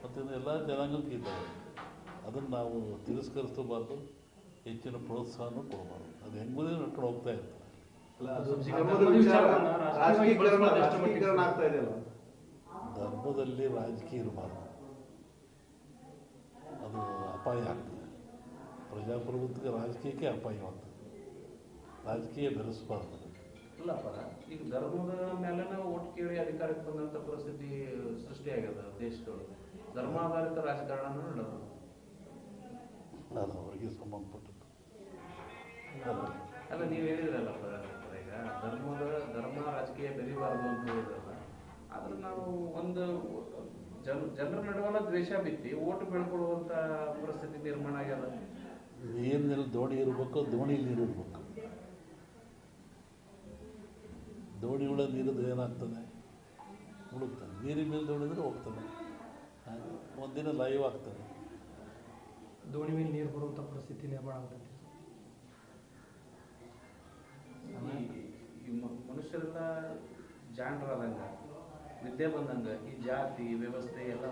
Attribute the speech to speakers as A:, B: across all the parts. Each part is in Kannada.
A: ಮತ್ತು ಎಲ್ಲ ಜನಾಂಗಕ್ಕೆ ಇದ್ದಾವೆ. ಅದನ್ನು ನಾವು ತಿರಸ್ಕರಿಸಬಾರ್ದು, ಹೆಚ್ಚಿನ ಪ್ರೋತ್ಸಾಹನೂ ಕೊಡಬಾರ್ದು. ಅದು ಹೆಂಗುದೇ ನಡ್ಕೊಂಡು ಹೋಗ್ತಾ ಇರ್ತದೆ. ಧರ್ಮದಲ್ಲಿ ರಾಜಕೀಯ ಇರಬಾರ್ದು, ಅದು ಅಪಾಯ ಆಗ್ತದೆ. ಪ್ರಜಾಪ್ರಭುತ್ವಕ್ಕೆ ರಾಜಕೀಯಕ್ಕೆ ಅಪಾಯವಾಗ್ತದೆ. ರಾಜಕೀಯ ಬೆರೆಸಬಾರ್ದು.
B: ಇಲ್ಲಪ್ಪ, ಈಗ ಧರ್ಮದ ಮೇಲೆ ಓಟ್ ಕೇಳಿ ಅಧಿಕಾರಕ್ಕೆ ಬಂದಂಥ ಪರಿಸ್ಥಿತಿ ಸೃಷ್ಟಿಯಾಗ್ಯದ ದೇಶದೊಳಗೆ. ಧರ್ಮಾಧಾರಿತ ರಾಜಕಾರಣ ನಡೆದು
A: ಅದು ಅವರಿಗೆ ಸಂಬಂಧಪಟ್ಟದ್ದು.
B: ಅಲ್ಲ, ನೀವು ಹೇಳಿದ್ರಲ್ಲಪ್ಪ, ಈಗ ಧರ್ಮ ರಾಜಕೀಯ ಬೆರಿಬಾರ್ದು ಅಂತ ಹೇಳಿದ್ರಲ್ಲ. ಆದ್ರೆ ನಾವು ಒಂದು ಜನರ ನಡುವಲ್ಲ ದ್ವೇಷ ಬಿತ್ತಿ ಓಟ್ ಬೆಳ್ಕೊಳ್ಳುವಂಥ ಪರಿಸ್ಥಿತಿ ನಿರ್ಮಾಣ ಆಗ್ಯದ.
A: ನೀರಿನಲ್ಲಿ ದೋಣಿ ಇರಬೇಕು, ದೋಣಿಲಿ ನೀರು ಇರಬೇಕು. ದೋಣಿ ಒಳ ನೀರಿದ್ರೆ ಏನಾಗ್ತದೆ? ಮುಳುಗ್ತಾನೆ. ನೀರಿನ ಮೇಲೆ ದೋಣಿದ್ರೆ ಹೋಗ್ತಾನೆ. ಒಂದಿನ ಲೈವ್ ಆಗ್ತದೆ.
C: ದೋಣಿ ಮೇಲೆ ನೀರು ಬರುವಂಥ ಪರಿಸ್ಥಿತಿ ನಿರ್ಮಾಣ ಆಗ್ತದೆ.
B: ಈ ಮನುಷ್ಯರೆಲ್ಲ ಜಾಣರಾದಂಗೆ, ವಿದ್ಯೆ ಬಂದಂಗೆ ಈ ಜಾತಿ ವ್ಯವಸ್ಥೆ ಎಲ್ಲ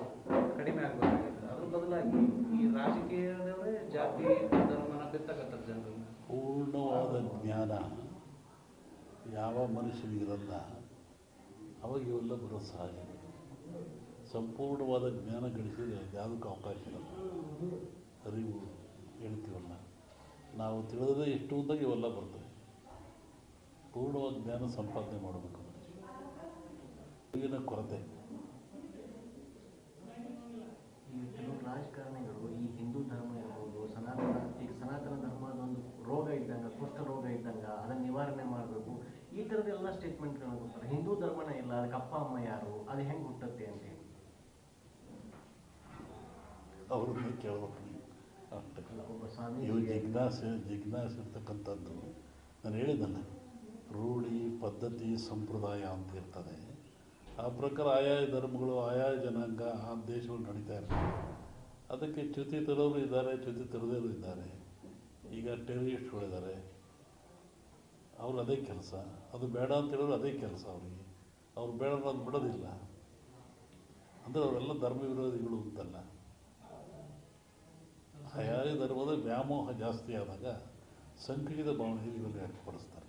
B: ಕಡಿಮೆ ಆಗಬೇಕಾಗಿದೆ. ಅದ್ರ ಬದಲಾಗಿ ಈ ರಾಜಕೀಯದವರೇ ಜಾತಿ ಧರ್ಮನ ಬಿತ್ತಕತ್ತಾರೆ ಜನರು.
A: ಪೂರ್ಣವಾದ ಜ್ಞಾನ ಯಾವ ಮನುಷ್ಯನಿಗಿರಲ್ಲ, ಅವಾಗ ಇವೆಲ್ಲ ಬರೋ ಸಹಜ. ಸಂಪೂರ್ಣವಾದ ಜ್ಞಾನ ಗಳಿಸಿದರೆ ಯಾವುದಕ್ಕೂ ಅವಕಾಶ ಇರಲ್ಲ. ಅರಿವು ಹೇಳ್ತೀವಲ್ಲ, ನಾವು ತಿಳಿದ್ರೆ ಎಷ್ಟು ಅಂದಾಗ ಇವೆಲ್ಲ ಬರ್ತವೆ. ಪೂರ್ಣವಾದ ಜ್ಞಾನ ಸಂಪಾದನೆ ಮಾಡಬೇಕು ಮನುಷ್ಯ. ಈಗಿನ ಕೊರತೆ.
D: ಈ ಕೆಲವು ರಾಜಕಾರಣಿಗಳು ಈ ಹಿಂದೂ ಧರ್ಮ ಇರ್ಬೋದು, ಸನಾತನ ಧರ್ಮದೊಂದು ರೋಗ ಇದ್ದಂಗೆ, ಕುಷ್ಠ ರೋಗ ಇದ್ದಂಗೆ, ಅದನ್ನು ನಿವಾರಣೆ ಮಾಡಬೇಕು, ಈ ಥರದ್ದೆಲ್ಲ ಸ್ಟೇಟ್ಮೆಂಟ್ಗಳನ್ನು ಕೊಡ್ತಾರೆ. ಹಿಂದೂ ಧರ್ಮನೇ ಇಲ್ಲ, ಅದಕ್ಕೆ ಅಪ್ಪ ಅಮ್ಮ ಯಾರು, ಅದು ಹೆಂಗೆ ಹುಟ್ಟುತ್ತೆ ಅಂತೇಳಿ
A: ಅವ್ರನ್ನೇ ಕೇಳಬೇಕು ನೀವು. ಅಷ್ಟೇ.
D: ಒಬ್ಬ ಸ್ವಾಮಿ
A: ಇವು ಜಿಜ್ಞಾಸೆ ಇರ್ತಕ್ಕಂಥದ್ದು. ನಾನು ಹೇಳಿದ್ದಲ್ಲ, ರೂಢಿ ಪದ್ಧತಿ ಸಂಪ್ರದಾಯ ಅಂತ ಇರ್ತದೆ. ಆ ಪ್ರಕಾರ ಆಯಾಯ ಧರ್ಮಗಳು, ಆಯಾಯ ಜನಾಂಗ, ಆ ದೇಶಗಳು ನಡೀತಾ ಇರ್ತವೆ. ಅದಕ್ಕೆ ಚ್ಯುತಿ ತರೋರು ಇದ್ದಾರೆ, ಚ್ಯುತಿ ತರದೇರು ಇದ್ದಾರೆ. ಈಗ ಟೆರರಿಸ್ಟ್ಗಳಿದ್ದಾರೆ, ಅವ್ರು ಅದೇ ಕೆಲಸ. ಅದು ಬೇಡ ಅಂತ ಹೇಳಿದ್ರು ಅದೇ ಕೆಲಸ ಅವರಿಗೆ. ಅವ್ರು ಬೇಡ ಅನ್ನೋದು ಬಿಡೋದಿಲ್ಲ. ಅಂದರೆ ಅವರೆಲ್ಲ ಧರ್ಮ ವಿರೋಧಿಗಳು ಅಂತಲ್ಲ. ಆಯಾಯ ಧರ್ಮದ ವ್ಯಾಮೋಹ ಜಾಸ್ತಿ ಆದಾಗ ಸಂಕುಚಿತ ಭಾವನೆಗೆ ಇವರಿಗೆ ವ್ಯಕ್ತಪಡಿಸ್ತಾರೆ.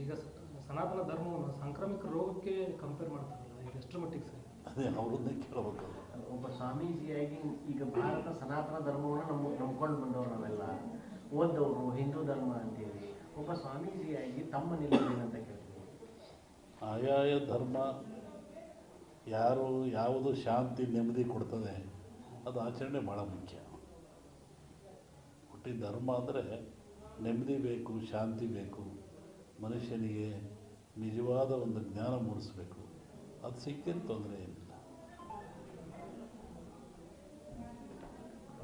C: ಈಗ ಸನಾತನ ಧರ್ಮವನ್ನು ಸಾಂಕ್ರಾಮಿಕ ರೋಗಕ್ಕೆ ಕಂಪೇರ್ ಮಾಡ್ತಾರಲ್ಲ, ಈಗ ಎಷ್ಟರ ಮಟ್ಟಿಗೆ ಸರ್?
A: ಅದೇ ಅವ್ರನ್ನೇ ಕೇಳಬೇಕು.
D: ಒಬ್ಬ ಸ್ವಾಮೀಜಿಯಾಗಿ ಈಗ ಭಾರತ ಸನಾತನ ಧರ್ಮವನ್ನು ನಂಬ್ಕೊಂಡು ಬಂದವರು ನಾವೆಲ್ಲ, ಓದ್ದವರು ಹಿಂದೂ ಧರ್ಮ ಅಂತೇಳಿ. ಒಬ್ಬ ಸ್ವಾಮೀಜಿಯಾಗಿ ತಮ್ಮ ನಿಲುವೇನಂತ ಕೇಳ್ತೀವಿ.
A: ಆಯಾಯ ಧರ್ಮ ಯಾವುದು ಶಾಂತಿ ನೆಮ್ಮದಿ ಕೊಡ್ತದೆ, ಅದು ಆಚರಣೆ ಭಾಳ ಮುಖ್ಯ. ಹುಟ್ಟಿ ಧರ್ಮ ಅಂದರೆ ನೆಮ್ಮದಿ ಬೇಕು, ಶಾಂತಿ ಬೇಕು, ಮನುಷ್ಯನಿಗೆ ನಿಜವಾದ ಒಂದು ಜ್ಞಾನ ಮೂಡಿಸ್ಬೇಕು. ಅದು ಸಿಕ್ಕಿದ ತೊಂದರೆ ಏನಿಲ್ಲ.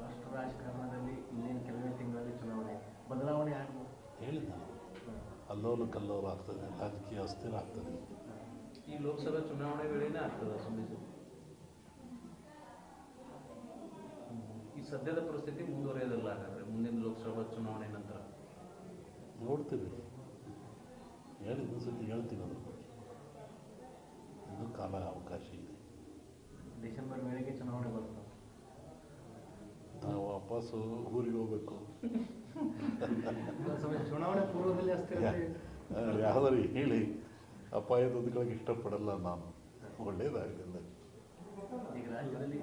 D: ರಾಷ್ಟ್ರ ರಾಜಕಾರಣದಲ್ಲಿ ಇನ್ನೇನು ಕೆಲವೇ ತಿಂಗಳಲ್ಲಿ ಚುನಾವಣೆ, ಬದಲಾವಣೆ ಆಗ್ಬೋದು.
A: ಹೇಳಿದ ಅಲ್ಲೋಲ ಕಲ್ಲೋಲ ಆಗ್ತದೆ, ರಾಜಕೀಯ ಅಸ್ಥಿರ ಆಗ್ತದೆ.
B: ಈ ಲೋಕಸಭಾ ಚುನಾವಣೆ ವೇಳೆನೇ ಆಗ್ತದೆ ಸುಮ್ಮನೆ. ಈ ಸದ್ಯದ ಪರಿಸ್ಥಿತಿ ಮುಂದುವರಿಯೋದಿಲ್ಲ ಹಾಗಾದರೆ ಮುಂದಿನ ಲೋಕಸಭಾ ಚುನಾವಣೆ ನಂತರ?
A: ನೋಡ್ತೀವಿ, ಹೇಳಿದ ಸತಿ ಹೇಳ್ತೀವಿ. ಅದ್ರ ಬಗ್ಗೆ ಇನ್ನೂ ಕಾಲ ಅವಕಾಶ ಇದೆ.
D: ಡಿಸೆಂಬರ್ ವೇಳೆಗೆ ಚುನಾವಣೆ ಬರ್ತದೆ.
A: ನಾವು ವಾಪಸ್ಸು ಊರಿಗೆ ಹೋಗ್ಬೇಕು.
C: ಚುನಾವಣೆ ಪೂರ್ವದಲ್ಲಿ
A: ಯಾವ್ದಾರು ಹೇಳಿ ಅಪಾಯ ತಂದುಕೊಳ್ಳೋಕೆ ಇಷ್ಟಪಡಲ್ಲ ನಾನು. ಒಳ್ಳೇದಾಗಲಿಲ್ಲ.
D: ಈಗ ರಾಜ್ಯದಲ್ಲಿ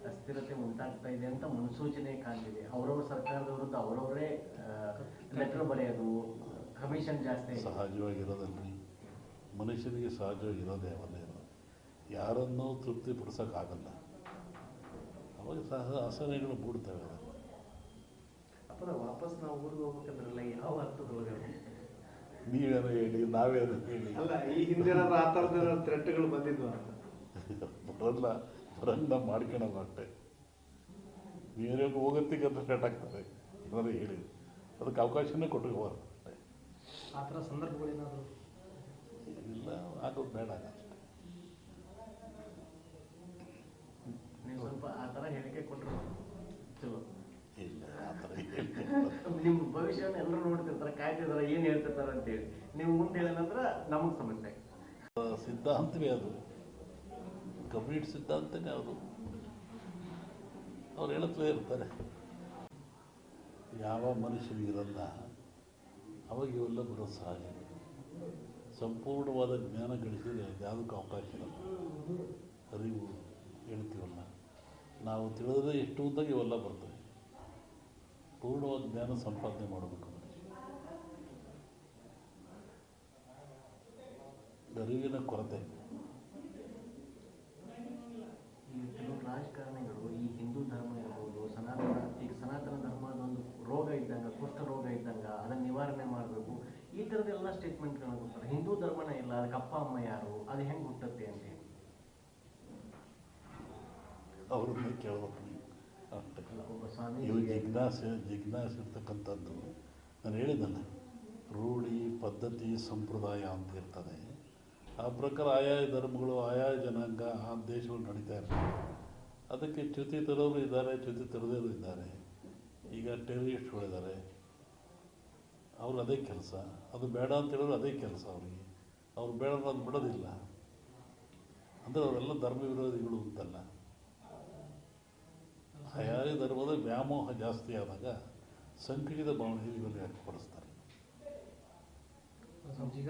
D: ಅಸ್ಥಿರತೆ ಉಂಟಾಗ್ತಾ ಇದೆ ಅಂತ ಮುನ್ಸೂಚನೆ ಕಾಣ್ತಿದೆ. ಅವರವ್ರ ಸರ್ಕಾರದ ವಿರುದ್ಧ ಅವರವರೇ ಲೆಟರ್ ಬರೆಯೋದು, ಕಮಿಷನ್ ಜಾಸ್ತಿ.
A: ಸಹಜವಾಗಿರೋದಲ್ರಿ, ಮನುಷ್ಯನಿಗೆ ಸಹಜವಾಗಿರೋದೇ ಅವನ್ನೇ ಇರೋದು. ಯಾರನ್ನೂ ತೃಪ್ತಿಪಡಿಸೋಕ್ಕಾಗಲ್ಲ. ಅವಾಗ ಆಸನೆಗಳು ಮೂಡ್ತವೆ.
B: ಅಪ್ಪದ ವಾಪಸ್ ನಾವು ಊರಿಗೆ ಹೋಗ್ಬೇಕಂದ್ರಲ್ಲ, ಯಾವ ಅರ್ಥದೊಳಗೆ?
A: ನೀವೇನೋ ಹೇಳಿ, ನಾವೇನೋ ಹೇಳಿ.
E: ಅಲ್ಲ, ಈ ಹಿಂದೆ ಆ ಥರದ ಥ್ರೆಟ್ಗಳು ಬಂದಿದ್ವು ಅಂತ
A: ಬರಲ್ಲ ಮಾಡ್ಕೊಳಲ್ಲ ಅಷ್ಟೇ. ನೀವೇ ಹೋಗೋತ್ತಿಗೆ ಅಂತ ಥ್ರೆಟ್ ಆಗ್ತದೆ. ಏನಾದ್ರು ಹೇಳಿ ಅದಕ್ಕೆ ಅವಕಾಶನೇ ಕೊಟ್ಟುಕೋಬಾರ್ದು ಅಷ್ಟೇ.
C: ಆ ಥರ ಸಂದರ್ಭಗಳೇನಾದರೂ
A: ಇಲ್ಲ, ಆಗೋದು ಬೇಡ ಅಷ್ಟೇ.
D: ನೀವು ಸ್ವಲ್ಪ ಆ ಥರ ಹೇಳಿಕೆ ಕೊಟ್ಟರು ಚಲೋ.
A: ಇಲ್ಲ, ಆ ಥರ ಹೇಳಿ
D: ನಿಮ್ಮ ಭವಿಷ್ಯವನ್ನು ಎಲ್ಲರೂ ನೋಡ್ತಿರ್ತಾರೆ, ಕಾಯ್ತಿರ್ತಾರೆ, ಏನು ಹೇಳ್ತಿರ್ತಾರೆ ಅಂತೇಳಿ. ನೀವು ಮುಂದೆ ಹೇಳಿದ ನಂತರ ನಮಗೆ ಸಮಸ್ಯೆ.
A: ಸಿದ್ಧಾಂತವೇ ಅದು. ಕಮ್ಯುನಿಸ್ಟ್ ಸಿದ್ಧಾಂತನೇ ಅವರು ಹೇಳುತ್ತಲೇ ಇರ್ತಾರೆ. ಯಾವ ಮನುಷ್ಯನಿಗಿರಲ್ಲ ಅವಾಗ ಇವೆಲ್ಲ ಬರೋದು ಸಹಜ. ಸಂಪೂರ್ಣವಾದ ಜ್ಞಾನ ಗಳಿಸಿದರೆ ಯಾವುದಕ್ಕೂ ಅವಕಾಶ ಇರಲ್ಲ. ಅರಿವು ಹೇಳ್ತೀವಲ್ಲ, ನಾವು ತಿಳಿದ್ರೆ ಎಷ್ಟು ಅಂದಾಗ ಇವೆಲ್ಲ ಬರ್ತವೆ. ಪೂರ್ಣವಾದ ಜ್ಞಾನ ಸಂಪಾದನೆ ಮಾಡಬೇಕು ಮನುಷ್ಯ. ಅರಿವಿನ ಕೊರತೆ.
D: ಈ ಕೆಲವು ರಾಜಕಾರಣಿಗಳು ಈ ಹಿಂದೂ ಧರ್ಮ ಇರ್ಬೋದು, ಸನಾತನ ಧರ್ಮದ ಒಂದು ರೋಗ ಇದ್ದಂಗೆ, ಕುಷ್ಠ ರೋಗ ಇದ್ದಂಗೆ, ಅದನ್ನು ನಿವಾರಣೆ ಮಾಡಬೇಕು, ಈ ಥರದ್ದೆಲ್ಲ ಸ್ಟೇಟ್ಮೆಂಟ್ಗಳನ್ನ ಕೊಡ್ತಾರೆ. ಹಿಂದೂ ಧರ್ಮನೇ ಇಲ್ಲ, ಅದಕ್ಕೆ ಅಪ್ಪ ಅಮ್ಮ ಯಾರು, ಅದು ಹೆಂಗೆ ಹುಟ್ಟುತ್ತೆ ಅಂತೇಳಿ
A: ಅವ್ರನ್ನೇ ಕೇಳಬೇಕು ನೀವು. ಅಷ್ಟೇ.
D: ಒಬ್ಬ ಸ್ವಾಮಿ
A: ಇವು ಜಿಜ್ಞಾಸೆ ಇರ್ತಕ್ಕಂಥದ್ದು. ನಾನು ಹೇಳಿದ್ದಲ್ಲ, ರೂಢಿ ಪದ್ಧತಿ ಸಂಪ್ರದಾಯ ಅಂತ ಇರ್ತದೆ. ಆ ಪ್ರಕಾರ ಆಯಾ ಧರ್ಮಗಳು ಆಯಾ ಜನಾಂಗ ಆ ದೇಶಗಳು ನಡೀತಾ ಇರ್ತವೆ. ಅದಕ್ಕೆ ಚ್ಯುತಿ ತರೋರು ಇದ್ದಾರೆ, ಚ್ಯುತಿ ತರದೇರು ಇದ್ದಾರೆ. ಈಗ ಟೆರರಿಸ್ಟ್ಗಳಿದ್ದಾರೆ, ಅವ್ರು ಅದೇ ಕೆಲಸ. ಅದು ಬೇಡ ಅಂತ ಹೇಳಿದ್ರು ಅದೇ ಕೆಲಸ ಅವರಿಗೆ. ಅವ್ರು ಬೇಡ ಅದು ಬಿಡೋದಿಲ್ಲ. ಅಂದರೆ ಅವರೆಲ್ಲ ಧರ್ಮ ವಿರೋಧಿಗಳು ಅಂತಲ್ಲ. ಆಯಾ ಧರ್ಮದ ವ್ಯಾಮೋಹ ಜಾಸ್ತಿ ಆದಾಗ ಸಂಕುಚಿತ ಭಾವನೆಯಲ್ಲಿ ಇವೆಲ್ಲ ವ್ಯಕ್ತಪಡಿಸ್ತಾರೆ.
C: ಈಗ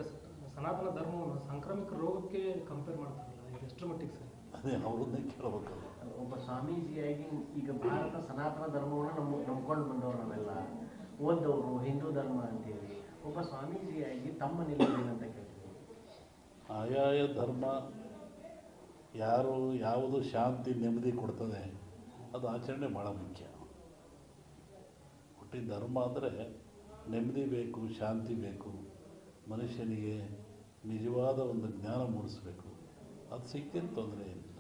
C: ಸನಾತನ ಧರ್ಮವನ್ನು ಸಾಂಕ್ರಾಮಿಕ ರೋಗಕ್ಕೆ ಕಂಪೇರ್ ಮಾಡ್ತಾರಲ್ಲ, ಇದು ಎಷ್ಟರ ಮಟ್ಟಿಗೆ ಸರಿ?
A: ಅದೇ ಅವ್ರನ್ನೇ ಕೇಳಬೇಕಲ್ಲ.
D: ಒಬ್ಬ ಸ್ವಾಮೀಜಿಯಾಗಿ ಈಗ ಭಾರತ ಸನಾತನ ಧರ್ಮವನ್ನು ನಂಬ್ಕೊಂಡು ಬಂದವರು ನಾವೆಲ್ಲ ಓದವರು ಹಿಂದೂ ಧರ್ಮ ಅಂತೇಳಿ. ಒಬ್ಬ ಸ್ವಾಮೀಜಿಯಾಗಿ ತಮ್ಮ ನಿಲುವೇನಂತ ಕೇಳ್ತೀವಿ.
A: ಆಯಾಯ ಧರ್ಮ ಯಾವುದು ಶಾಂತಿ ನೆಮ್ಮದಿ ಕೊಡ್ತದೆ ಅದು ಆಚರಣೆ ಭಾಳ ಮುಖ್ಯ. ಹುಟ್ಟಿ ಧರ್ಮ ಅಂದರೆ ನೆಮ್ಮದಿ ಬೇಕು, ಶಾಂತಿ ಬೇಕು, ಮನುಷ್ಯನಿಗೆ ನಿಜವಾದ ಒಂದು ಜ್ಞಾನ ಮೂಡಿಸ್ಬೇಕು. ಅದು ಸಿಕ್ಕಿನ ತೊಂದರೆ ಏನಿಲ್ಲ.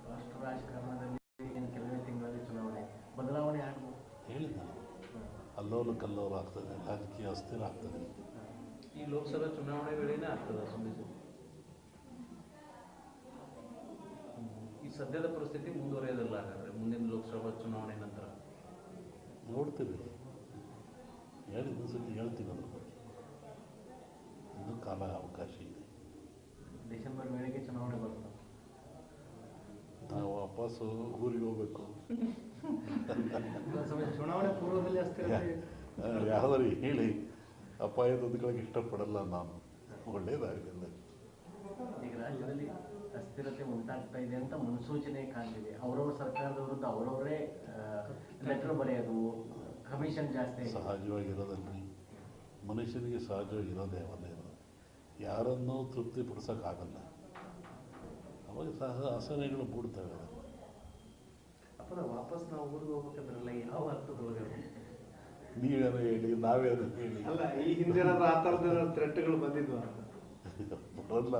D: ರಾಷ್ಟ್ರ ರಾಜಕಾರಣದಲ್ಲಿ ಏನು ಕೆಲವೇ ತಿಂಗಳಲ್ಲಿ ಚುನಾವಣೆ ಬದಲಾವಣೆ ಆಗ್ಬೋದು.
A: ಹೇಳಿದ ಅಲ್ಲೋಲ ಕಲ್ಲೋಲ ಆಗ್ತದೆ, ರಾಜಕೀಯ ಅಸ್ಥಿರ ಆಗ್ತದೆ.
B: ಈ ಲೋಕಸಭಾ ಚುನಾವಣೆ ವೇಳೆನೇ ಆಗ್ತದೆ ಸ್ವಾಮೀಜಿ. ಈ ಸದ್ಯದ ಪರಿಸ್ಥಿತಿ ಮುಂದುವರಿಯೋದಿಲ್ಲ ಹಾಗಾದ್ರೆ ಮುಂದಿನ ಲೋಕಸಭಾ ಚುನಾವಣೆ ನಂತರ?
A: ನೋಡ್ತೀವಿ, ಹೇಳಿದ ಸತಿ ಹೇಳ್ತೀವಿ. ಅದ್ರ ಬಗ್ಗೆ ಇನ್ನೂ ಕಾಲ ಅವಕಾಶ ಇದೆ.
D: ಡಿಸೆಂಬರ್ ವೇಳೆಗೆ ಚುನಾವಣೆ ಬರ್ತದೆ.
A: ನಾವು ವಾಪಸ್ಸು ಊರಿಗೆ ಹೋಗ್ಬೇಕು.
C: ಚುನಾವಣೆ ಪೂರ್ವದಲ್ಲಿ ಅಸ್ಥಿರತೆ
A: ಯಾವ್ದಾರು ಹೇಳಿ ಅಪಾಯ ತಂದುಕೊಳ್ಳೋಕೆ ಇಷ್ಟಪಡಲ್ಲ ನಾನು. ಒಳ್ಳೇದಾಗಲಿಲ್ಲ.
D: ಈಗ ರಾಜ್ಯದಲ್ಲಿ ಅಸ್ಥಿರತೆ ಉಂಟಾಗ್ತಾ ಇದೆ ಅಂತ ಮುನ್ಸೂಚನೆ ಕಾಣ್ತಿದೆ. ಅವರವ್ರ ಸರ್ಕಾರದ ವಿರುದ್ಧ ಅವರವರೇ ಲೆಟರ್ ಬರೆಯೋದು, ಕಮಿಷನ್ ಜಾಸ್ತಿ.
A: ಸಹಜವಾಗಿರೋದಲ್ರಿ, ಮನುಷ್ಯನಿಗೆ ಸಹಜವಾಗಿರೋದೇ ಅವೆಲ್ಲ ಇರೋದು. ಯಾರನ್ನೂ ತೃಪ್ತಿಪಡಿಸೋಕ್ಕಾಗಲ್ಲ. ಅವಾಗ ಅಸಹನೆಗಳು ಮೂಡ್ತವೆ. ಅದನ್ನು
B: ಅಪ್ಪನ ವಾಪಸ್ ನಾವು ಊರಿಗೆ ಹೋಗ್ಬೇಕಂದ್ರಲ್ಲ, ಯಾವ ಅರ್ಥದೊಳಗೆ?
A: ನೀವೇನೋ ಹೇಳಿ, ನಾವೇನೋ ಹೇಳಿ.
E: ಅಲ್ಲ, ಈ ಹಿಂದೆ ಏನಾದ್ರು ಆ ಥರದ ಥ್ರೆಟ್ಗಳು ಬಂದಿದ್ವಾ?
A: ಬರಲ್ಲ.